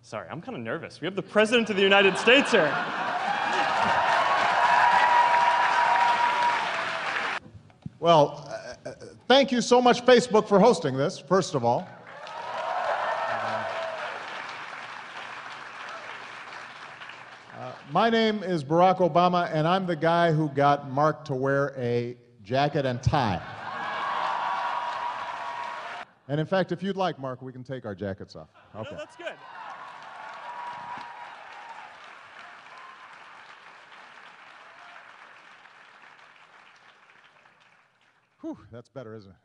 Sorry, I'm kind of nervous. We have the President of the United States here. Well, thank you so much, Facebook, for hosting this, first of all. My name is Barack Obama, and I'm the guy who got Mark to wear a jacket and tie. And in fact, if you'd like, Mark, we can take our jackets off. Okay. No, that's good. Whew, that's better, isn't it?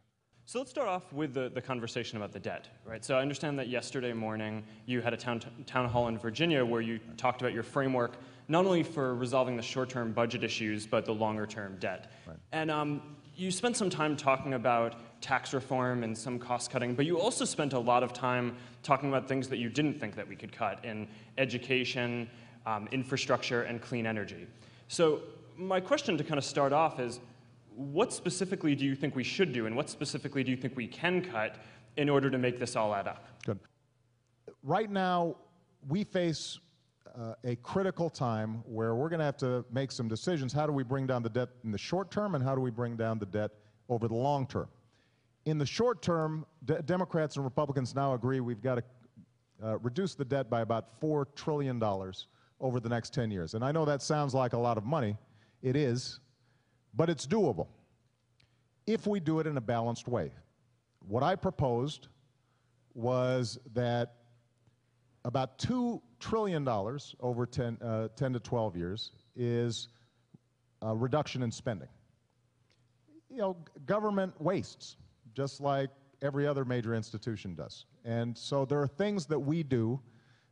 So let's start off with the conversation about the debt, right? So I understand that yesterday morning you had a town hall in Virginia where you talked about your framework, not only for resolving the short-term budget issues, but the longer-term debt. Right. And you spent some time talking about tax reform and some cost cutting, but you also spent a lot of time talking about things that you didn't think that we could cut in education, infrastructure, and clean energy. So my question to kind of start off is, what specifically do you think we should do, and what specifically do you think we can cut in order to make this all add up? Good. Right now, we face a critical time where we're going to have to make some decisions. How do we bring down the debt in the short term, and how do we bring down the debt over the long term? In the short term, Democrats and Republicans now agree we've got to reduce the debt by about $4 trillion over the next 10 years. And I know that sounds like a lot of money. It is. But it's doable if we do it in a balanced way. What I proposed was that about $2 trillion over 10 to 12 years is a reduction in spending. You know, government wastes, just like every other major institution does. And so there are things that we do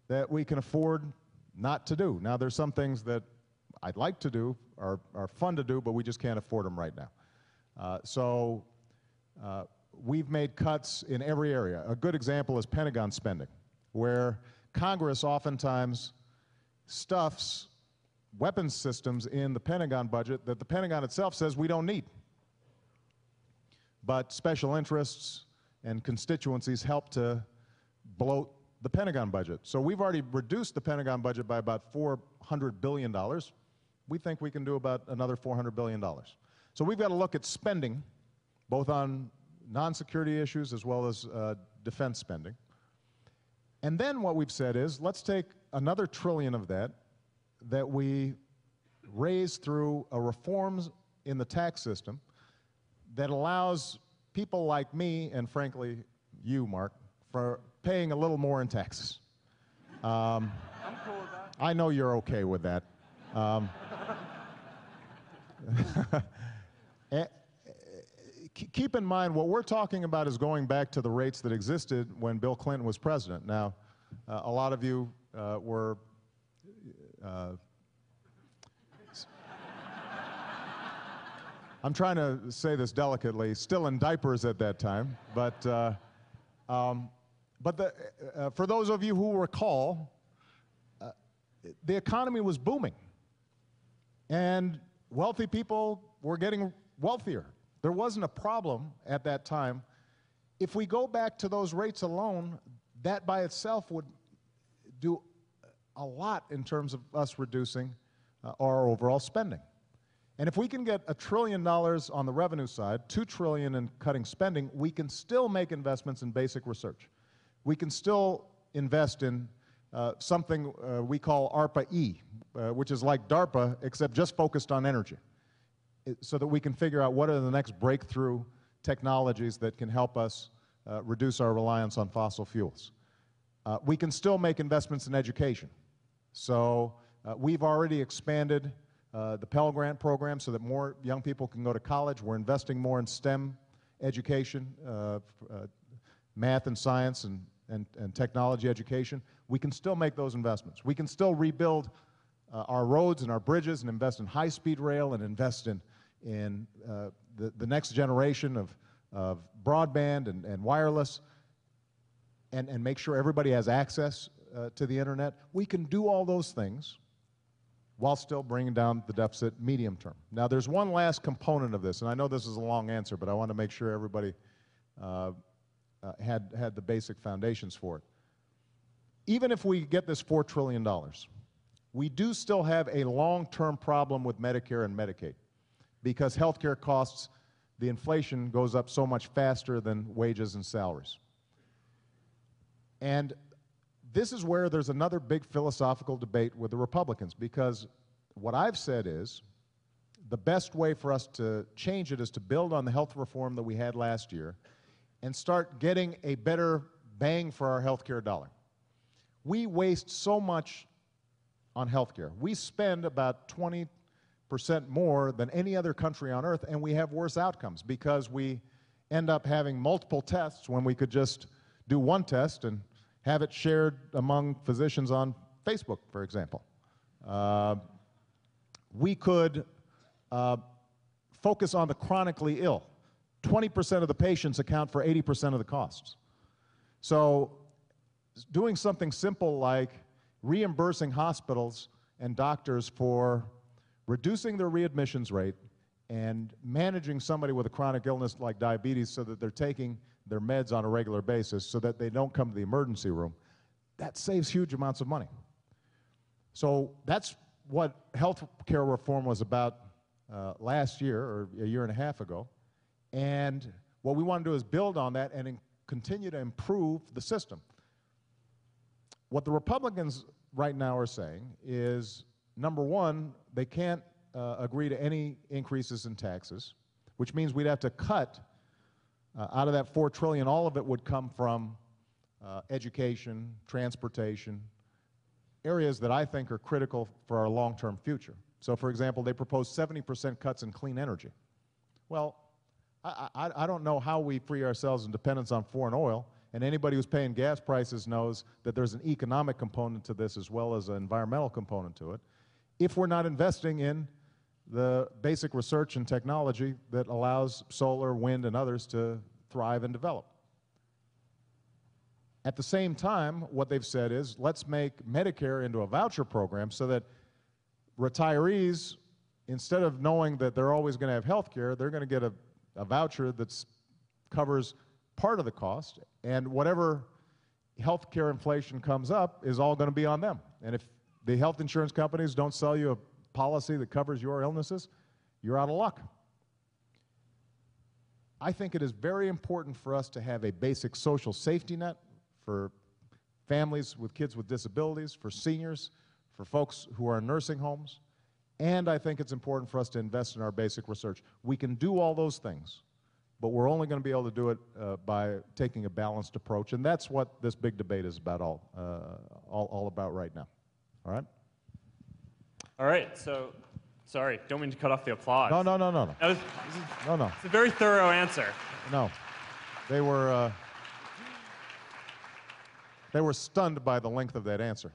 that we can afford not to do. Now, there's some things that I'd like to do, are fun to do, but we just can't afford them right now. So we've made cuts in every area. A good example is Pentagon spending, where Congress oftentimes stuffs weapons systems in the Pentagon budget that the Pentagon itself says we don't need. But special interests and constituencies help to bloat the Pentagon budget. So we've already reduced the Pentagon budget by about $400 billion. We think we can do about another $400 billion. So we've got to look at spending, both on non-security issues as well as defense spending. And then what we've said is, let's take another $1 trillion of that we raise through a reforms in the tax system that allows people like me, and frankly, you, Mark, for paying a little more in taxes. I'm cool with that. I know you're okay with that. Keep in mind, what we're talking about is going back to the rates that existed when Bill Clinton was president. Now, a lot of you were I'm trying to say this delicately, still in diapers at that time, but for those of you who recall, the economy was booming, and wealthy people were getting wealthier. There wasn't a problem at that time. If we go back to those rates alone, that by itself would do a lot in terms of us reducing our overall spending. And if we can get $1 trillion on the revenue side, $2 trillion in cutting spending, we can still make investments in basic research. We can still invest in something we call ARPA-E, which is like DARPA, except just focused on energy, so that we can figure out what are the next breakthrough technologies that can help us reduce our reliance on fossil fuels. We can still make investments in education. So we've already expanded the Pell Grant program so that more young people can go to college. We're investing more in STEM education, math and science and technology education. We can still make those investments. We can still rebuild our roads and our bridges and invest in high-speed rail and invest in the next generation of broadband and wireless and make sure everybody has access to the internet. We can do all those things while still bringing down the deficit medium term. Now, there's one last component of this, and I know this is a long answer, but I want to make sure everybody had the basic foundations for it. even if we get this $4 trillion, we do still have a long-term problem with Medicare and Medicaid because healthcare costs, the inflation goes up so much faster than wages and salaries. And this is where there's another big philosophical debate with the Republicans, because what I've said is the best way for us to change it is to build on the health reform that we had last year and start getting a better bang for our healthcare dollar. We waste so much on healthcare. We spend about 20% more than any other country on earth, and we have worse outcomes because we end up having multiple tests when we could just do one test and have it shared among physicians on Facebook, for example. We could focus on the chronically ill. 20% of the patients account for 80% of the costs. So doing something simple like reimbursing hospitals and doctors for reducing their readmissions rate and managing somebody with a chronic illness like diabetes so that they're taking their meds on a regular basis so that they don't come to the emergency room, that saves huge amounts of money. So that's what health care reform was about last year or a year and a half ago. And what we want to do is build on that and continue to improve the system. What the Republicans right now are saying is, number one, they can't agree to any increases in taxes, which means we'd have to cut out of that $4 trillion, all of it would come from education, transportation, areas that I think are critical for our long-term future. So, for example, they propose 70% cuts in clean energy. Well, I don't know how we free ourselves in dependence on foreign oil, and anybody who's paying gas prices knows that there's an economic component to this as well as an environmental component to it, if we're not investing in the basic research and technology that allows solar, wind, and others to thrive and develop. At the same time, what they've said is, let's make Medicare into a voucher program so that retirees, instead of knowing that they're always going to have health care, they're going to get a voucher that covers part of the cost, and whatever health care inflation comes up is all going to be on them. And if the health insurance companies don't sell you a policy that covers your illnesses, you're out of luck. I think it is very important for us to have a basic social safety net for families with kids with disabilities, for seniors, for folks who are in nursing homes, and I think it's important for us to invest in our basic research. We can do all those things, but we're only going to be able to do it by taking a balanced approach, and that's what this big debate is about all about right now. All right? All right, so, sorry, don't mean to cut off the applause. No. No. It's a very thorough answer. No. They were stunned by the length of that answer.